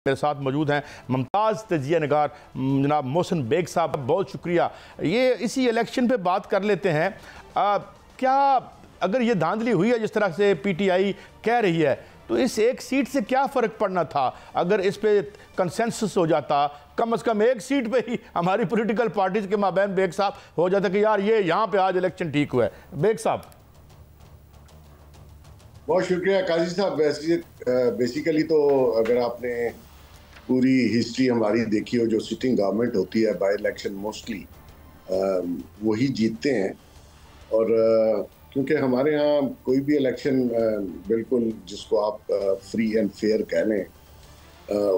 मेरे साथ मौजूद हैं मुमताज़ तजिया निगार जनाब मोहसिन बेग साहब, बहुत शुक्रिया। ये इसी इलेक्शन पे बात कर लेते हैं। क्या अगर ये धांधली हुई है जिस तरह से पीटीआई कह रही है, तो इस एक सीट से क्या फ़र्क पड़ना था? अगर इस पे कंसेंसस हो जाता, कम से कम एक सीट पे ही हमारी पॉलिटिकल पार्टीज के माबैन बेग साहब हो जाता कि यार ये यहाँ पे आज इलेक्शन ठीक हुआ है। बेग साहब बहुत शुक्रिया काजी साहब। बेसिकली तो अगर आपने पूरी हिस्ट्री हमारी देखी हो, जो सिटिंग गवर्नमेंट होती है बाय इलेक्शन मोस्टली वही जीतते हैं। और क्योंकि हमारे यहाँ कोई भी इलेक्शन बिल्कुल जिसको आप फ्री एंड फेयर कह लें,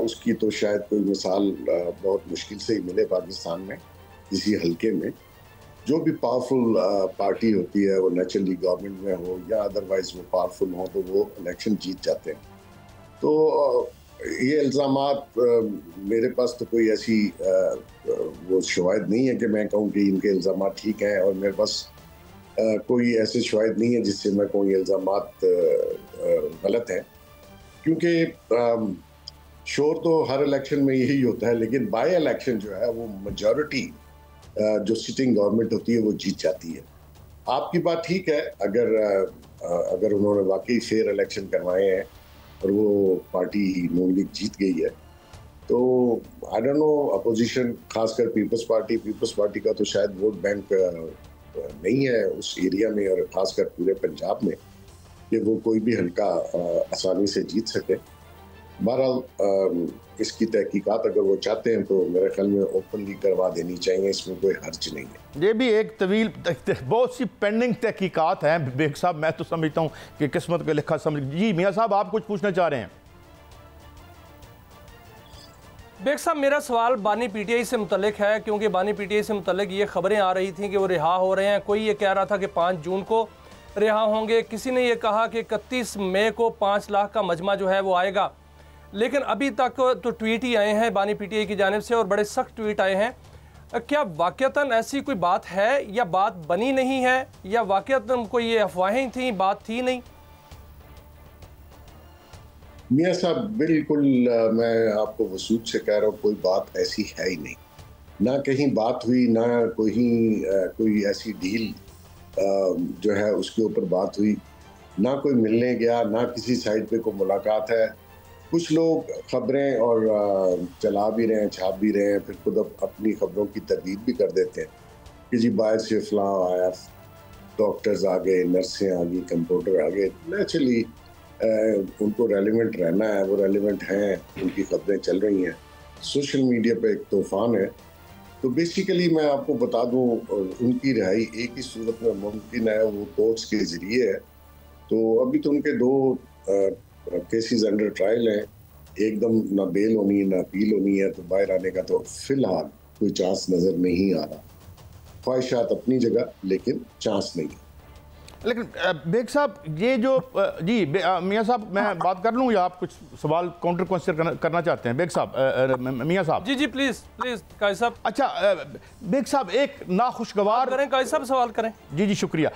उसकी तो शायद कोई मिसाल बहुत मुश्किल से ही मिले पाकिस्तान में किसी हल्के में। जो भी पावरफुल पार्टी होती है वो नेचुरली गवर्नमेंट में हो या अदरवाइज वो पावरफुल हो तो वो इलेक्शन जीत जाते हैं। तो ये इल्ज़ामात मेरे पास तो कोई ऐसी वो शवाहिद नहीं है कि मैं कहूँ कि इनके इल्ज़ामात ठीक हैं, और मेरे पास कोई ऐसे शवाहिद नहीं है जिससे मैं कहूँ ये इल्ज़ामात गलत हैं। क्योंकि शोर तो हर इलेक्शन में यही होता है, लेकिन बाय इलेक्शन जो है वो मेजॉरिटी जो सिटिंग गवर्नमेंट होती है वो जीत जाती है। आपकी बात ठीक है, अगर उन्होंने वाकई फेयर इलेक्शन करवाए हैं और वो पार्टी नून लीग जीत गई है, तो आई डोंट नो अपोजिशन, खासकर पीपल्स पार्टी का तो शायद वोट बैंक नहीं है उस एरिया में, और खासकर पूरे पंजाब में, कि वो कोई भी हल्का आसानी से जीत सके। बहरहाल इसकी तहकीकात अगर वो चाहते हैं तो मेरे ख्याल में ओपनली करवा देनी चाहिए, इसमें कोई हर्ज नहीं है। ये भी एक तवील बहुत सी पेंडिंग तहकीकात हैं बेग साहब। मैं तो समझता हूँ कि किस्मत का लिखा समझ। जी मियाँ साहब, आप कुछ पूछना चाह रहे हैं? बेग साहब, मेरा सवाल बानी पीटीआई से मुतल्लिक है, क्योंकि बानी पीटीआई से मुतल्लिक ये खबरें आ रही थी कि वो रिहा हो रहे हैं। कोई ये कह रहा था कि 5 जून को रिहा होंगे, किसी ने ये कहा कि 31 मई को 5 लाख का मजमा जो है वो आएगा। लेकिन अभी तक तो ट्वीट ही आए हैं बानी पीटीआई की जानिब से, और बड़े सख्त ट्वीट आए हैं। क्या वाकईतन ऐसी कोई बात है, या बात बनी नहीं है, या वाकईतन कोई ये अफवाहें थी, बात थी नहीं? मियाँ साहब बिल्कुल मैं आपको वसूख से कह रहा हूँ, कोई बात ऐसी है ही नहीं। ना कहीं बात हुई, ना कोई ऐसी डील जो है उसके ऊपर बात हुई, ना कोई मिलने गया, ना किसी साइड पे कोई मुलाकात है। कुछ लोग खबरें और चला भी रहे हैं, छाप भी रहे हैं, फिर खुद अपनी खबरों की तरदीद भी कर देते हैं कि जी बाहर से फलां आया, डॉक्टर्स आ गए, नर्सें आ गई, कंप्यूटर आ गए। नेचुरली उनको रेलिवेंट रहना है, वो रेलिवेंट हैं, उनकी खबरें चल रही हैं। सोशल मीडिया पे एक तूफान है। तो बेसिकली मैं आपको बता दूं, उनकी रिहाई एक ही सूरत में मुमकिन है, वो कोर्ट्स के ज़रिए है। तो अभी तो उनके 2 केसेस अंडर ट्रायल हैं, एकदम ना बेल होनी है ना अपील होनी है, तो बाहर आने का तो फिलहाल कोई चांस नज़र नहीं आ रहा। ख्वाहिशात अपनी जगह, लेकिन चांस नहीं है। लेकिन बेग साहब ये जो जी मियाँ साहब, मैं बात कर लूँ या आप कुछ सवाल काउंटर क्वेश्चन करना चाहते हैं? बेग साहब, मियाँ साहब। जी प्लीज़ काजी साहब। अच्छा बेग साहब, एक नाखुशगवार करें, काजी साहब सवाल करें। जी शुक्रिया।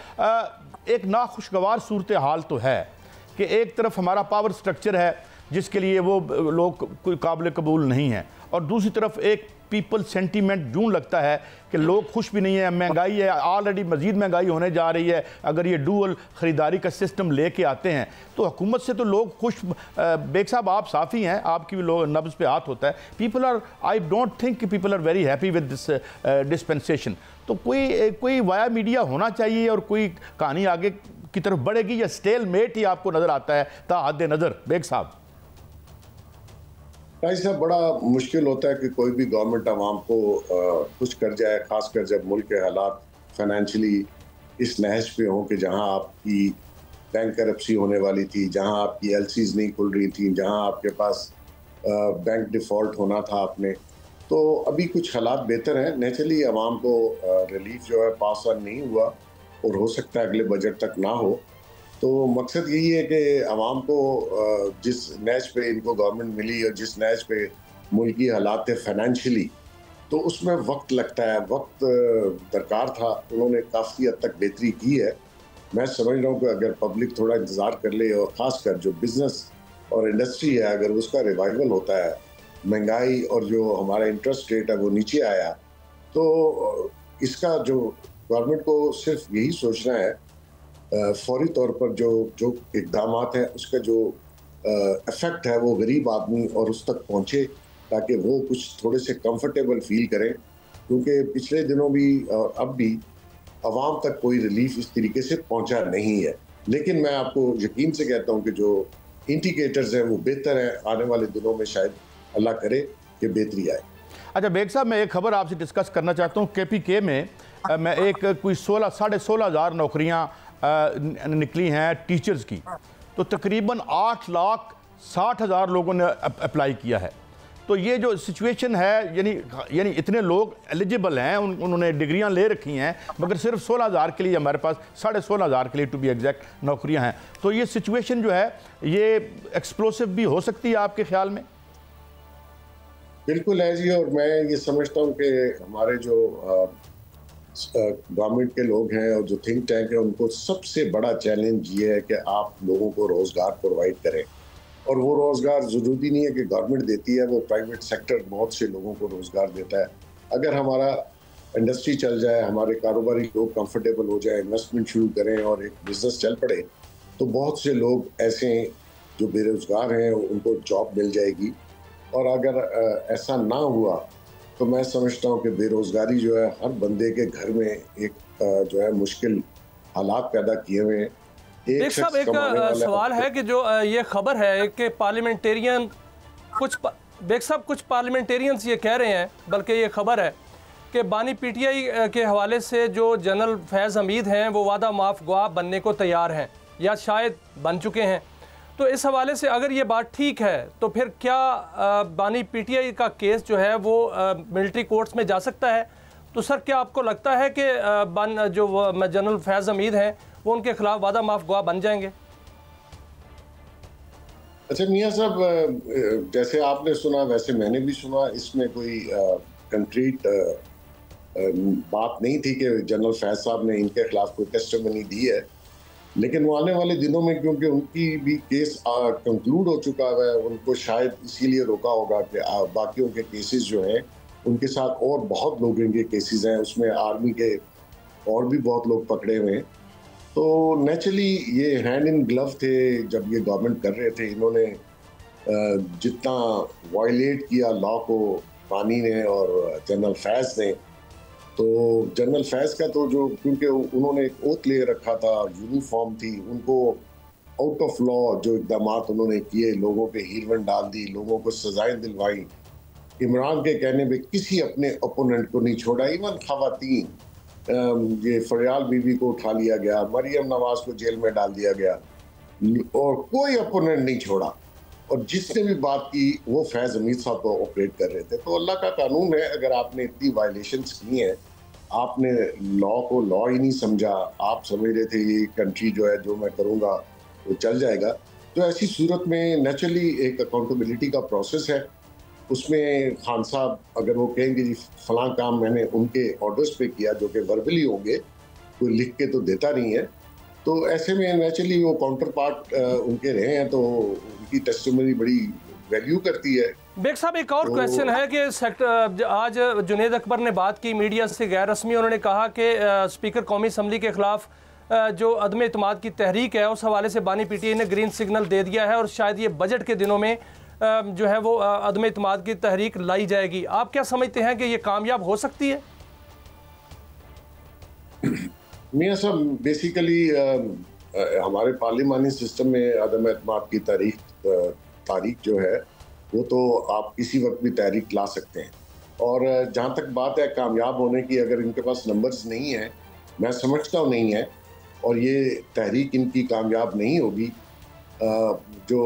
एक नाखुशगवार सूरत हाल तो है कि एक तरफ हमारा पावर स्ट्रक्चर है जिसके लिए वो लोग कोई काबिल कबूल नहीं है, और दूसरी तरफ एक पीपल सेंटीमेंट यूँ लगता है कि लोग खुश भी नहीं है। महंगाई है, ऑलरेडी मज़ीद महंगाई होने जा रही है। अगर ये डुअल ख़रीदारी का सिस्टम लेके आते हैं तो हुकूमत से तो लोग खुश। बेग साहब आप साफ़ी हैं, आपकी भी लोग नब्ज़ पे हाथ होता है। People are, I don't think कि people are very happy with this dispensation. तो कोई वाया मीडिया होना चाहिए, और कोई कहानी आगे की तरफ बढ़ेगी, या स्टेल मेट ही आपको नज़र आता है ता हद नज़र? बेग साहब ऐसा बड़ा मुश्किल होता है कि कोई भी गवर्नमेंट आवाम को कुछ कर जाए, खासकर जब मुल्क के हालात फाइनेंशियली इस नहज पे हों कि जहां आपकी बैंक करप्सी होने वाली थी, जहां आपकी एलसीज नहीं खुल रही थी, जहां आपके पास बैंक डिफ़ॉल्ट होना था आपने। तो अभी कुछ हालात बेहतर हैं। नेचुरली आवाम को रिलीफ जो है पास ऑन नहीं हुआ, और हो सकता है अगले बजट तक ना हो। तो मकसद यही है कि आवाम को जिस नहज पे इनको गवर्नमेंट मिली और जिस नहज पे मुल्की हालात थे फाइनेंशियली, तो उसमें वक्त लगता है, वक्त दरकार था। उन्होंने काफ़ी हद तक बेहतरी की है। मैं समझ रहा हूँ कि अगर पब्लिक थोड़ा इंतज़ार कर ले, और ख़ासकर जो बिज़नेस और इंडस्ट्री है अगर उसका रिवाइवल होता है, महंगाई और जो हमारा इंटरेस्ट रेट है वो नीचे आया, तो इसका जो गवर्नमेंट को सिर्फ यही सोचना है फौरी तौर पर जो इक़दामात हैं उसका जो इफेक्ट है वो गरीब आदमी और उस तक पहुंचे, ताकि वो कुछ थोड़े से कंफर्टेबल फील करें, क्योंकि पिछले दिनों भी और अब भी आवाम तक कोई रिलीफ इस तरीके से पहुंचा नहीं है। लेकिन मैं आपको यकीन से कहता हूं कि जो इंडिकेटर्स हैं वो बेहतर हैं, आने वाले दिनों में शायद अल्लाह करे कि बेहतरी आए। अच्छा बेग साहब, मैं एक खबर आपसे डिस्कस करना चाहता हूँ। KPK में मैं एक कोई 16,500 नौकरियाँ निकली हैं टीचर्स की, तो तकरीबन 8,60,000 लोगों ने अप्लाई किया है। तो ये जो सिचुएशन है, यानी इतने लोग एलिजिबल हैं, उन्होंने डिग्रियां ले रखी हैं, मगर सिर्फ 16,000 के लिए, हमारे पास 16,500 के लिए टू बी एग्जैक्ट नौकरियां हैं। तो ये सिचुएशन जो है ये एक्सप्लोसिव भी हो सकती है आपके ख्याल में? बिल्कुल है जी, और मैं ये समझता हूँ कि हमारे जो गवर्नमेंट के लोग हैं और जो थिंक टैंक है, उनको सबसे बड़ा चैलेंज ये है कि आप लोगों को रोज़गार प्रोवाइड करें। और वो रोज़गार ज़रूरी नहीं है कि गवर्नमेंट देती है, वो प्राइवेट सेक्टर बहुत से लोगों को रोज़गार देता है। अगर हमारा इंडस्ट्री चल जाए, हमारे कारोबारी लोग कंफर्टेबल हो जाए, इन्वेस्टमेंट शुरू करें और एक बिज़नेस चल पड़े, तो बहुत से लोग ऐसे जो बेरोज़गार हैं उनको जॉब मिल जाएगी। और अगर ऐसा ना हुआ तो मैं समझता हूँ कि बेरोज़गारी जो है हर बंदे के घर में एक जो है मुश्किल हालात पैदा किए हुए हैं। एक सवाल है कि जो ये खबर है कि पार्लियामेंटेरियन कुछ पार्लियामेंटेरियंस ये कह रहे हैं, बल्कि ये खबर है कि बानी PTI के हवाले से जो जनरल फैज़ हमीद हैं वो वादा माफ़ गवाह बनने को तैयार हैं या शायद बन चुके हैं। तो इस हवाले से अगर ये बात ठीक है तो फिर क्या बानी PTI का केस जो है वो मिलिट्री कोर्ट्स में जा सकता है? तो सर क्या आपको लगता है कि जो जनरल फैज़ हमीद हैं वो उनके खिलाफ वादा माफ गवाह बन जाएंगे? अच्छा मियाँ साहब, जैसे आपने सुना वैसे मैंने भी सुना, इसमें कोई कंक्रीट बात नहीं थी कि जनरल फैज साहब ने इनके खिलाफ कोई टेस्टिमनी दी है। लेकिन वो आने वाले दिनों में, क्योंकि उनकी भी केस कंक्लूड हो चुका है, उनको शायद इसीलिए रोका होगा कि बाकियों के केसेस जो हैं उनके साथ और बहुत लोगों के केसेस हैं, उसमें आर्मी के और भी बहुत लोग पकड़े हुए हैं। तो नेचुरली ये हैंड इन ग्लव थे जब ये गवर्नमेंट कर रहे थे। इन्होंने जितना वायलेट किया लॉ को बानी ने और जनरल फैज ने, तो जनरल फैज का तो जो, क्योंकि उन्होंने एक ओथ ले रखा था, यूनिफॉर्म थी, उनको आउट ऑफ लॉ जो इकदाम उन्होंने किए, लोगों पे हीरवन डाल दी, लोगों को सजाएं दिलवाई। इमरान के कहने पे किसी अपने ओपोनेंट को नहीं छोड़ा, इवन खवातीन, ये फरियाल बीबी को उठा लिया गया, मरियम नवाज को जेल में डाल दिया गया और कोई ओपोनेंट नहीं छोड़ा। और जिसने भी बात की वो फैज़ हमीद साहब को ऑपरेट कर रहे थे। तो अल्लाह का कानून है, अगर आपने इतनी वायलेशंस की हैं, आपने लॉ को लॉ ही नहीं समझा, आप समझ रहे थे ये कंट्री जो है जो मैं करूँगा वो चल जाएगा, तो ऐसी सूरत में नेचुरली एक अकाउंटेबिलिटी का प्रोसेस है। उसमें खान साहब अगर वो कहेंगे जी फलां काम मैंने उनके ऑर्डर्स पे किया, जो कि वर्बली होंगे, कोई लिख के तो देता नहीं है, तो ऐसे में नेचुरली वो काउंटर पार्ट उनके रहे हैं, तो उनकी टेस्टिमनी बड़ी वैल्यू करती है। बेग साहब एक और क्वेश्चन है कि आज जुनेद अकबर ने बात की मीडिया से गैर रस्मी, उन्होंने कहा कि स्पीकर कौमी असम्बली के खिलाफ जो अदम इत्मीनाद की तहरीक है उस हवाले से बानी PTI ने ग्रीन सिग्नल दे दिया है और शायद ये बजट के दिनों में जो है वो अदम इत्मीनाद की तहरीक लाई जाएगी। आप क्या समझते हैं कि ये कामयाब हो सकती है? मियाँ साहब, बेसिकली हमारे पार्लिमानी सिस्टम में अदम इत्मीनाद की तारीख जो है वो तो आप किसी वक्त भी तहरीक ला सकते हैं। और जहाँ तक बात है कामयाब होने की, अगर इनके पास नंबर्स नहीं है, मैं समझता हूँ नहीं है, और ये तहरीक इनकी कामयाब नहीं होगी। जो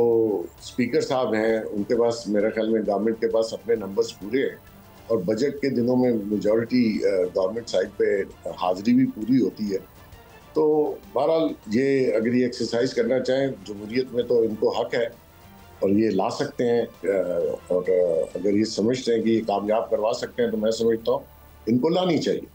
स्पीकर साहब हैं उनके पास, मेरे ख्याल में गवर्नमेंट के पास अपने नंबर्स पूरे हैं और बजट के दिनों में मेजॉरिटी गवर्नमेंट साइड पे हाजिरी भी पूरी होती है। तो बहरहाल ये अगर ये एक्सरसाइज करना चाहें जमहूरियत में तो इनको हक है और ये ला सकते हैं, और अगर ये समझते हैं कि ये कामयाब करवा सकते हैं तो मैं समझता हूँ इनको लानी चाहिए।